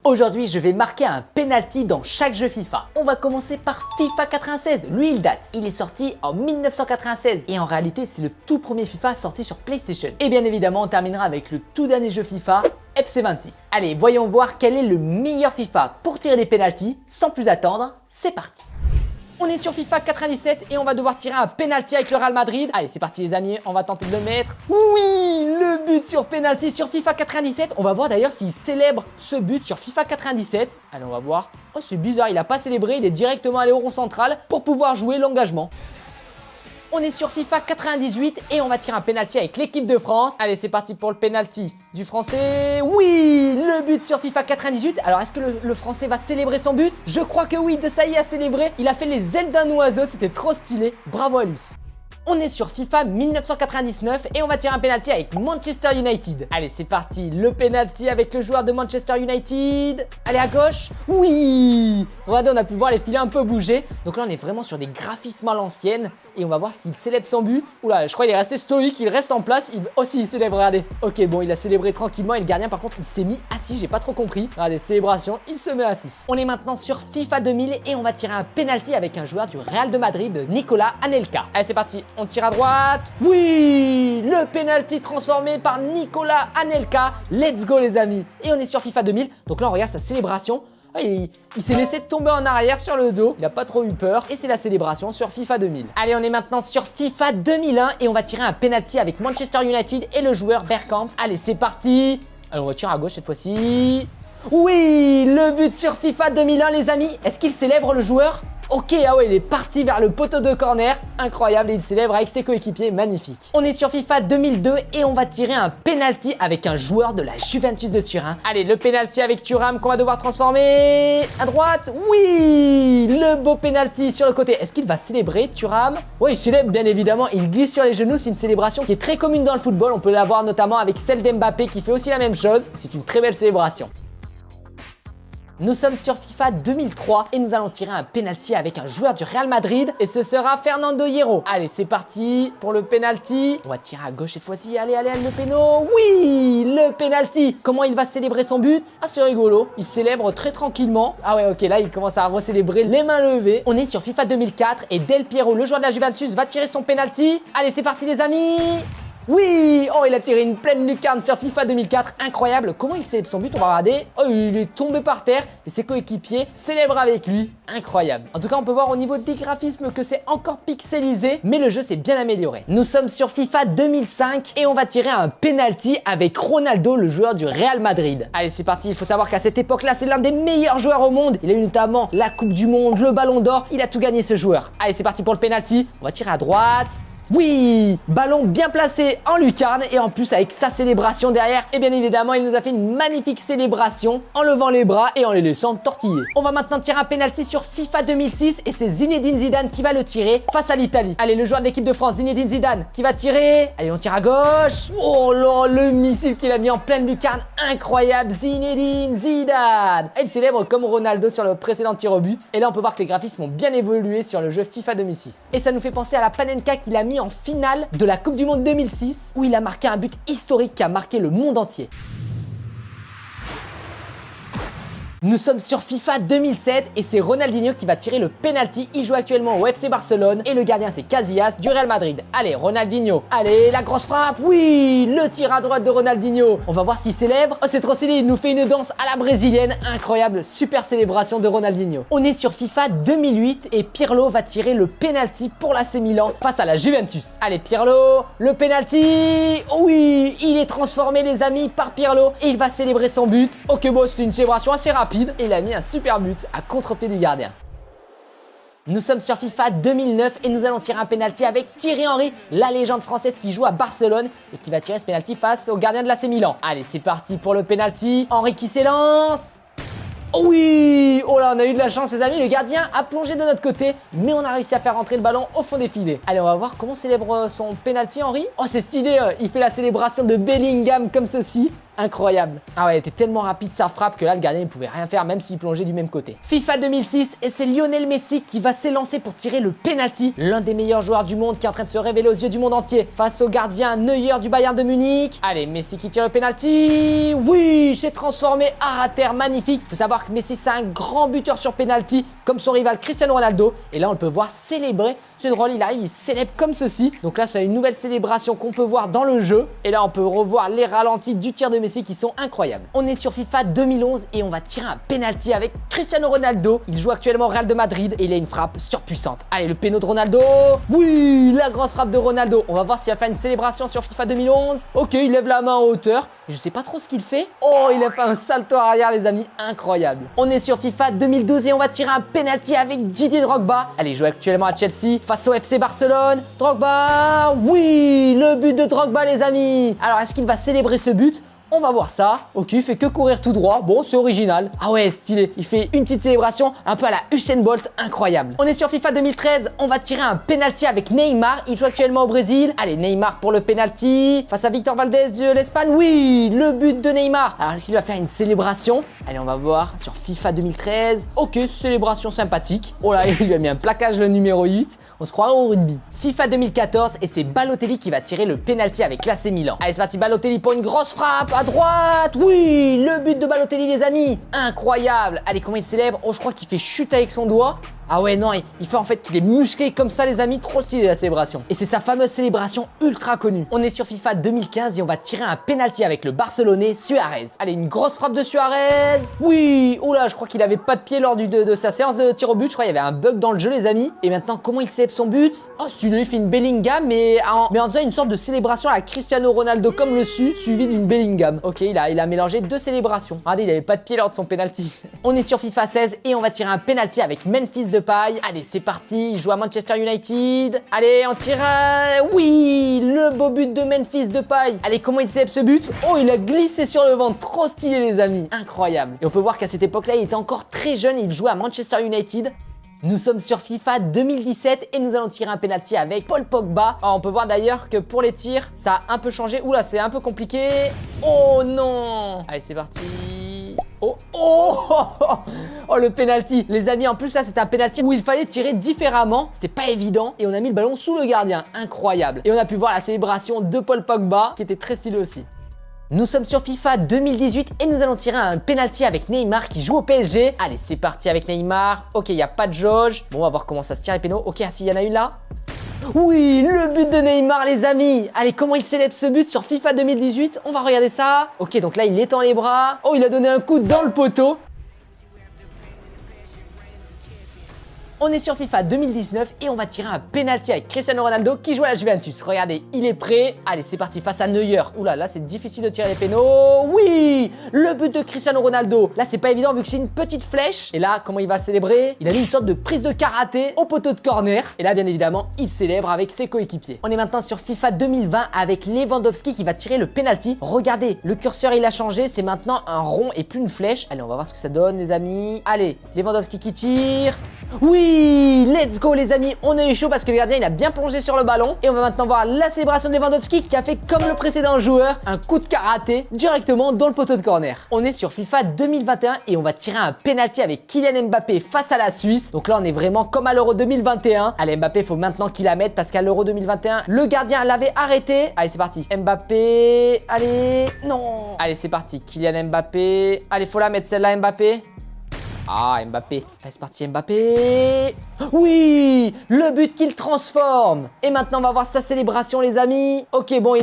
Aujourd'hui, je vais marquer un penalty dans chaque jeu FIFA. On va commencer par FIFA 96. Lui, il date. Il est sorti en 1996 et en réalité, c'est le tout premier FIFA sorti sur PlayStation. Et bien évidemment, on terminera avec le tout dernier jeu FIFA, FC26. Allez, voyons voir quel est le meilleur FIFA pour tirer des penaltys. Sans plus attendre, c'est parti. On est sur FIFA 97 et on va devoir tirer un penalty avec le Real Madrid. Allez, c'est parti les amis, on va tenter de le mettre. Oui, le but sur penalty sur FIFA 97. On va voir d'ailleurs s'il célèbre ce but sur FIFA 97. Allez, on va voir. Oh, c'est bizarre, il n'a pas célébré, il est directement allé au rond central pour pouvoir jouer l'engagement. On est sur FIFA 98 et on va tirer un penalty avec l'équipe de France. Allez, c'est parti pour le penalty du français. Oui, le but sur FIFA 98. Alors, est-ce que le français va célébrer son but? Je crois que oui, De Sailly a célébré. Il a fait les ailes d'un oiseau, c'était trop stylé. Bravo à lui. On est sur FIFA 1999 et on va tirer un penalty avec Manchester United. Allez, c'est parti, le penalty avec le joueur de Manchester United. Allez, à gauche. Oui, regardez, on a pu voir les filets un peu bouger. Donc là, on est vraiment sur des graphismes à l'ancienne et on va voir s'il célèbre son but. Oula, je crois qu'il est resté stoïque, il reste en place. Il célèbre, regardez. Ok, bon, il a célébré tranquillement et le gardien, par contre, il s'est mis assis. J'ai pas trop compris. Regardez, célébration, il se met assis. On est maintenant sur FIFA 2000 et on va tirer un penalty avec un joueur du Real de Madrid, Nicolas Anelka. Allez, c'est parti. On tire à droite. Oui, le penalty transformé par Nicolas Anelka. Let's go les amis. Et on est sur FIFA 2000. Donc là, on regarde sa célébration. Il s'est laissé tomber en arrière sur le dos. Il n'a pas trop eu peur. Et c'est la célébration sur FIFA 2000. Allez, on est maintenant sur FIFA 2001 et on va tirer un penalty avec Manchester United et le joueur Bergkamp. Allez, c'est parti. Allez, on va tirer à gauche cette fois-ci. Oui, le but sur FIFA 2001 les amis. Est-ce qu'il célèbre le joueur ? Ok, ah ouais, il est parti vers le poteau de corner. Incroyable, et il célèbre avec ses coéquipiers, magnifique. On est sur FIFA 2002 et on va tirer un penalty avec un joueur de la Juventus de Turin. Allez, le penalty avec Thuram qu'on va devoir transformer à droite. Oui, le beau penalty sur le côté. Est-ce qu'il va célébrer Thuram? Oui, il célèbre bien évidemment. Il glisse sur les genoux. C'est une célébration qui est très commune dans le football. On peut la voir notamment avec celle d'Mbappé qui fait aussi la même chose. C'est une très belle célébration. Nous sommes sur FIFA 2003 et nous allons tirer un penalty avec un joueur du Real Madrid et ce sera Fernando Hierro. Allez, c'est parti pour le penalty. On va tirer à gauche cette fois-ci. Allez, le péno. Oui, le penalty. Comment il va célébrer son but? Ah, c'est rigolo. Il célèbre très tranquillement. Ah ouais, ok, là, il commence à recélébrer les mains levées. On est sur FIFA 2004 et Del Piero, le joueur de la Juventus, va tirer son penalty. Allez, c'est parti les amis. Oui, oh, il a tiré une pleine lucarne sur FIFA 2004, incroyable. Comment il célèbre son but? On va regarder. Oh, il est tombé par terre et ses coéquipiers célèbrent avec lui, incroyable. En tout cas, on peut voir au niveau des graphismes que c'est encore pixelisé, mais le jeu s'est bien amélioré. Nous sommes sur FIFA 2005 et on va tirer un penalty avec Ronaldo, le joueur du Real Madrid. Allez, c'est parti. Il faut savoir qu'à cette époque-là, c'est l'un des meilleurs joueurs au monde. Il a eu notamment la Coupe du Monde, le Ballon d'Or. Il a tout gagné ce joueur. Allez, c'est parti pour le penalty. On va tirer à droite. Oui, ballon bien placé en lucarne et en plus avec sa célébration derrière. Et bien évidemment, il nous a fait une magnifique célébration en levant les bras et en les laissant tortiller. On va maintenant tirer un penalty sur FIFA 2006 et c'est Zinedine Zidane qui va le tirer face à l'Italie. Allez, le joueur de l'équipe de France, Zinedine Zidane, qui va tirer. Allez, on tire à gauche. Oh là, le missile qu'il a mis en pleine lucarne, incroyable, Zinedine Zidane. Et il célèbre comme Ronaldo sur le précédent tir au but. Et là, on peut voir que les graphismes ont bien évolué sur le jeu FIFA 2006. Et ça nous fait penser à la Panenka qu'il a mis en finale de la Coupe du Monde 2006 où il a marqué un but historique qui a marqué le monde entier. Nous sommes sur FIFA 2007 et c'est Ronaldinho qui va tirer le penalty. Il joue actuellement au FC Barcelone et le gardien c'est Casillas du Real Madrid. Allez, Ronaldinho. Allez, la grosse frappe. Oui, le tir à droite de Ronaldinho. On va voir s'il célèbre. Oh, c'est trop stylé. Il nous fait une danse à la brésilienne. Incroyable, super célébration de Ronaldinho. On est sur FIFA 2008 et Pirlo va tirer le penalty pour l'AC Milan face à la Juventus. Allez, Pirlo, le penalty. Oui, il est transformé les amis par Pirlo et il va célébrer son but. Ok, bon, c'était une célébration assez rapide. Et il a mis un super but à contre-pied du gardien. Nous sommes sur FIFA 2009 et nous allons tirer un penalty avec Thierry Henry, la légende française qui joue à Barcelone et qui va tirer ce penalty face au gardien de l'AC Milan. Allez, c'est parti pour le penalty. Henry qui s'élance. Oh oui! Oh là, on a eu de la chance les amis, le gardien a plongé de notre côté, mais on a réussi à faire rentrer le ballon au fond des filets. Allez, on va voir comment célèbre son penalty Henry. Oh, c'est stylé, il fait la célébration de Bellingham comme ceci. incroyable. Ah ouais, elle était tellement rapide sa frappe que là, le gardien ne pouvait rien faire, même s'il plongeait du même côté. FIFA 2006, et c'est Lionel Messi qui va s'élancer pour tirer le penalty. L'un des meilleurs joueurs du monde qui est en train de se révéler aux yeux du monde entier face au gardien Neuer du Bayern de Munich. Allez, Messi qui tire le penalty. Oui, c'est transformé à terre, magnifique. Faut savoir que Messi, c'est un grand buteur sur penalty, comme son rival Cristiano Ronaldo. Et là, on le peut voir célébrer. C'est drôle, il arrive, il célèbre comme ceci. Donc là, c'est une nouvelle célébration qu'on peut voir dans le jeu. Et là, on peut revoir les ralentis du tir de Messi qui sont incroyables. On est sur FIFA 2011 et on va tirer un penalty avec Cristiano Ronaldo. Il joue actuellement au Real de Madrid et il a une frappe surpuissante. Allez, le péno de Ronaldo. Oui, la grosse frappe de Ronaldo. On va voir s'il va faire une célébration sur FIFA 2011. Ok, il lève la main en hauteur. Je sais pas trop ce qu'il fait. Oh, il a fait un salto arrière, les amis. Incroyable. On est sur FIFA 2012 et on va tirer un penalty avec Didier Drogba. Allez, il joue actuellement à Chelsea face au FC Barcelone. Drogba. Oui, le but de Drogba, les amis. Alors, est-ce qu'il va célébrer ce but? On va voir ça. Ok, il fait que courir tout droit. Bon, c'est original. Ah ouais, stylé. Il fait une petite célébration un peu à la Usain Bolt. Incroyable. On est sur FIFA 2013. On va tirer un penalty avec Neymar. Il joue actuellement au Brésil. Allez, Neymar pour le penalty. Face à Victor Valdés de l'Espagne. Oui, le but de Neymar. Alors, est-ce qu'il va faire une célébration? Allez, on va voir sur FIFA 2013. Ok, célébration sympathique. Oh là, il lui a mis un plaquage le numéro 8. On se croirait au rugby. FIFA 2014 et c'est Balotelli qui va tirer le penalty avec l'AC Milan. Allez, c'est parti, Balotelli pour une grosse frappe à droite. Oui, le but de Balotelli, les amis. Incroyable. Allez, comment il célèbre? Oh, je crois qu'il fait chute avec son doigt. Ah ouais, non, il fait en fait qu'il est musclé comme ça, les amis. Trop stylé la célébration. Et c'est sa fameuse célébration ultra connue. On est sur FIFA 2015 et on va tirer un penalty avec le Barcelonais Suarez. Allez, une grosse frappe de Suarez. Oui, oula, je crois qu'il avait pas de pied lors de sa séance de tir au but. Je crois qu'il y avait un bug dans le jeu, les amis. Et maintenant, comment il célèbre son but? Oh, stylé, il fait une Bellingham, mais en faisant une sorte de célébration à la Cristiano Ronaldo comme le suivi d'une Bellingham. Ok, il a mélangé deux célébrations. Regardez, il avait pas de pied lors de son penalty. On est sur FIFA 16 et on va tirer un penalty avec Memphis Depay. Allez, c'est parti, il joue à Manchester United. Allez, on tire. Oui, le beau but de Memphis Depay. Allez, comment il célèbre ce but? Oh, il a glissé sur le ventre. Trop stylé, les amis. Incroyable. Et on peut voir qu'à cette époque-là, il était encore très jeune. Il jouait à Manchester United. Nous sommes sur FIFA 2017 et nous allons tirer un penalty avec Paul Pogba. Alors, on peut voir d'ailleurs que pour les tirs, ça a un peu changé. Oula, c'est un peu compliqué. Oh non. Allez, c'est parti. Oh, oh, oh, oh, oh, le penalty. Les amis, en plus, là, c'était un penalty où il fallait tirer différemment. C'était pas évident. Et on a mis le ballon sous le gardien. Incroyable. Et on a pu voir la célébration de Paul Pogba qui était très stylé aussi. Nous sommes sur FIFA 2018 et nous allons tirer un penalty avec Neymar qui joue au PSG. Allez, c'est parti avec Neymar. Ok, il n'y a pas de jauge. Bon, on va voir comment ça se tire les pénaux. Ok, ah si, il y en a une là. Oui, le but de Neymar, les amis. Allez, comment il célèbre ce but sur FIFA 2018? On va regarder ça. Ok, donc là, il étend les bras. Oh, il a donné un coup dans le poteau. On est sur FIFA 2019 et on va tirer un penalty avec Cristiano Ronaldo qui joue à la Juventus. Regardez, il est prêt. Allez, c'est parti face à Neuer. Oula, là, c'est difficile de tirer les pénaux. Oui, le but de Cristiano Ronaldo. Là, c'est pas évident vu que c'est une petite flèche. Et là, comment il va célébrer? Il a mis une sorte de prise de karaté au poteau de corner. Et là, bien évidemment, il célèbre avec ses coéquipiers. On est maintenant sur FIFA 2020 avec Lewandowski qui va tirer le penalty. Regardez, le curseur, il a changé. C'est maintenant un rond et plus une flèche. Allez, on va voir ce que ça donne, les amis. Allez, Lewandowski qui tire. Oui, let's go les amis, on a eu chaud parce que le gardien il a bien plongé sur le ballon. Et on va maintenant voir la célébration de Lewandowski qui a fait comme le précédent joueur, un coup de karaté directement dans le poteau de corner. On est sur FIFA 2021 et on va tirer un penalty avec Kylian Mbappé face à la Suisse. Donc là on est vraiment comme à l'Euro 2021. Allez Mbappé, il faut maintenant qu'il la mette parce qu'à l'Euro 2021, le gardien l'avait arrêté. Allez c'est parti, Mbappé, allez, non. Allez c'est parti, Kylian Mbappé. Allez faut la mettre celle-là Mbappé. Ah, Mbappé. Allez, c'est parti, Mbappé. Oui, le but qu'il transforme. Et maintenant, on va voir sa célébration, les amis. Ok, bon,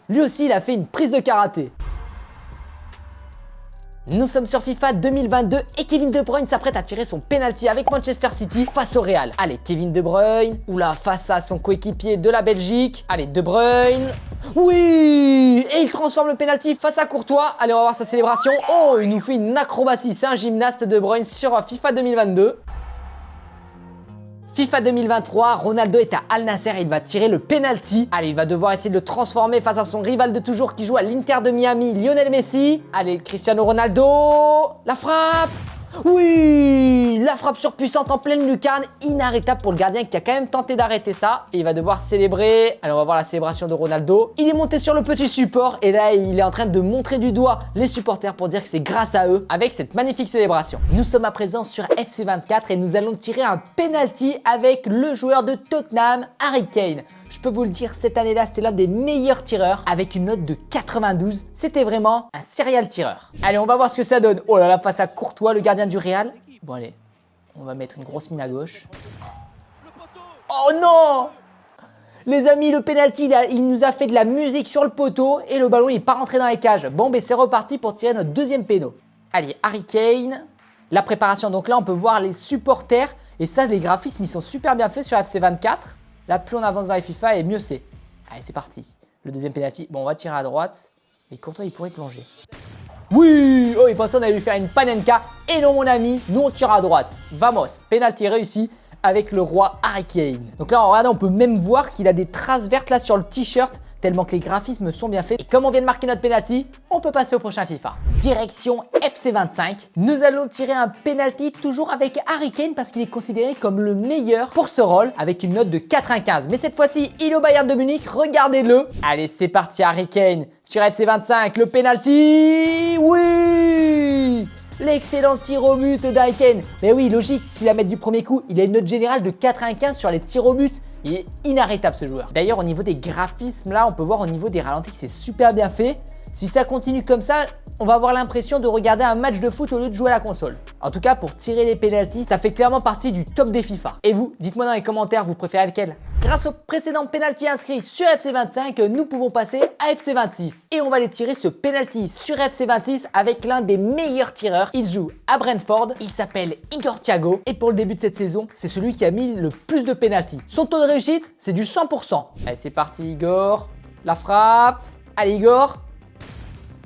lui aussi, il a fait une prise de karaté. Nous sommes sur FIFA 2022 et Kevin De Bruyne s'apprête à tirer son penalty avec Manchester City face au Real. Allez, Kevin De Bruyne. Oula, face à son coéquipier de la Belgique. Allez, De Bruyne. Oui! Et il transforme le penalty face à Courtois. Allez, on va voir sa célébration. Oh, il nous fait une acrobatie. C'est un gymnaste De Bruyne sur FIFA 2022. FIFA 2023, Ronaldo est à Al Nassr et il va tirer le penalty. Allez, il va devoir essayer de le transformer face à son rival de toujours qui joue à l'Inter de Miami, Lionel Messi. Allez, Cristiano Ronaldo. La frappe. Oui, parti, la frappe surpuissante en pleine lucarne, inarrêtable pour le gardien qui a quand même tenté d'arrêter ça. Et il va devoir célébrer. Alors on va voir la célébration de Ronaldo. Il est monté sur le petit support et là il est en train de montrer du doigt les supporters pour dire que c'est grâce à eux avec cette magnifique célébration. Nous sommes à présent sur FC24 et nous allons tirer un penalty avec le joueur de Tottenham, Harry Kane. Je peux vous le dire, cette année-là, c'était l'un des meilleurs tireurs avec une note de 92. C'était vraiment un serial tireur. Allez, on va voir ce que ça donne. Oh là là, face à Courtois, le gardien du Real. Bon, allez, on va mettre une grosse mine à gauche. Oh non! Les amis, le penalty, il nous a fait de la musique sur le poteau et le ballon, il n'est pas rentré dans les cages. Bon, ben c'est reparti pour tirer notre deuxième péno. Allez, Harry Kane. La préparation, donc là, on peut voir les supporters. Et ça, les graphismes, ils sont super bien faits sur FC24. Là, plus on avance dans les FIFA et mieux c'est. Allez, c'est parti. Le deuxième penalty. Bon, on va tirer à droite. Mais Courtois, il pourrait plonger. Oui! Oh, il pensait qu'on allait lui faire une panenka. Et non, mon ami, nous, on tire à droite. Vamos! Penalty réussi avec le roi Harry Kane. Donc là, regardez, on peut même voir qu'il a des traces vertes là sur le t-shirt, tellement que les graphismes sont bien faits. Et comme on vient de marquer notre penalty, on peut passer au prochain FIFA. Direction FC25. Nous allons tirer un penalty toujours avec Harry Kane parce qu'il est considéré comme le meilleur pour ce rôle avec une note de 95. Mais cette fois-ci, il est au Bayern de Munich. Regardez-le. Allez, c'est parti Harry Kane sur FC25. Le penalty. Oui! L'excellent tir au but d'Harry Kane. Mais oui, logique qu'il la mette du premier coup. Il a une note générale de 95 sur les tirs au but. Il est inarrêtable ce joueur. D'ailleurs, au niveau des graphismes, là, on peut voir au niveau des ralentis que c'est super bien fait. Si ça continue comme ça, on va avoir l'impression de regarder un match de foot au lieu de jouer à la console. En tout cas, pour tirer les pénaltys, ça fait clairement partie du top des FIFA. Et vous, dites-moi dans les commentaires, vous préférez lequel? Grâce au précédent penalty inscrit sur FC25, nous pouvons passer à FC26. Et on va aller tirer ce penalty sur FC26 avec l'un des meilleurs tireurs. Il joue à Brentford, il s'appelle Igor Thiago. Et pour le début de cette saison, c'est celui qui a mis le plus de penalty. Son taux de réussite, c'est du 100%. Allez, c'est parti Igor. La frappe. Allez Igor.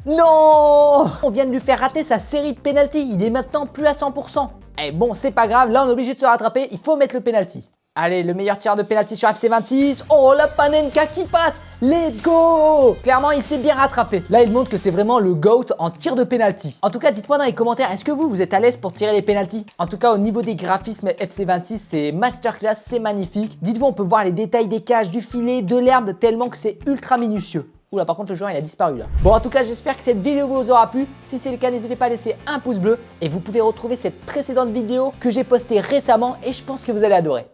Non! On vient de lui faire rater sa série de penalty. Il est maintenant plus à 100%. Eh bon, c'est pas grave. Là, on est obligé de se rattraper. Il faut mettre le penalty. Allez, le meilleur tireur de penalty sur FC26. Oh, la panenka qui passe. Let's go! Clairement, il s'est bien rattrapé. Là, il montre que c'est vraiment le GOAT en tir de penalty. En tout cas, dites-moi dans les commentaires, est-ce que vous êtes à l'aise pour tirer les penaltys? En tout cas, au niveau des graphismes FC26, c'est masterclass, c'est magnifique. Dites-vous, on peut voir les détails des cages, du filet, de l'herbe, tellement que c'est ultra minutieux. Oula, par contre, le joueur, il a disparu là. Bon, en tout cas, j'espère que cette vidéo vous aura plu. Si c'est le cas, n'hésitez pas à laisser un pouce bleu. Et vous pouvez retrouver cette précédente vidéo que j'ai postée récemment et je pense que vous allez adorer.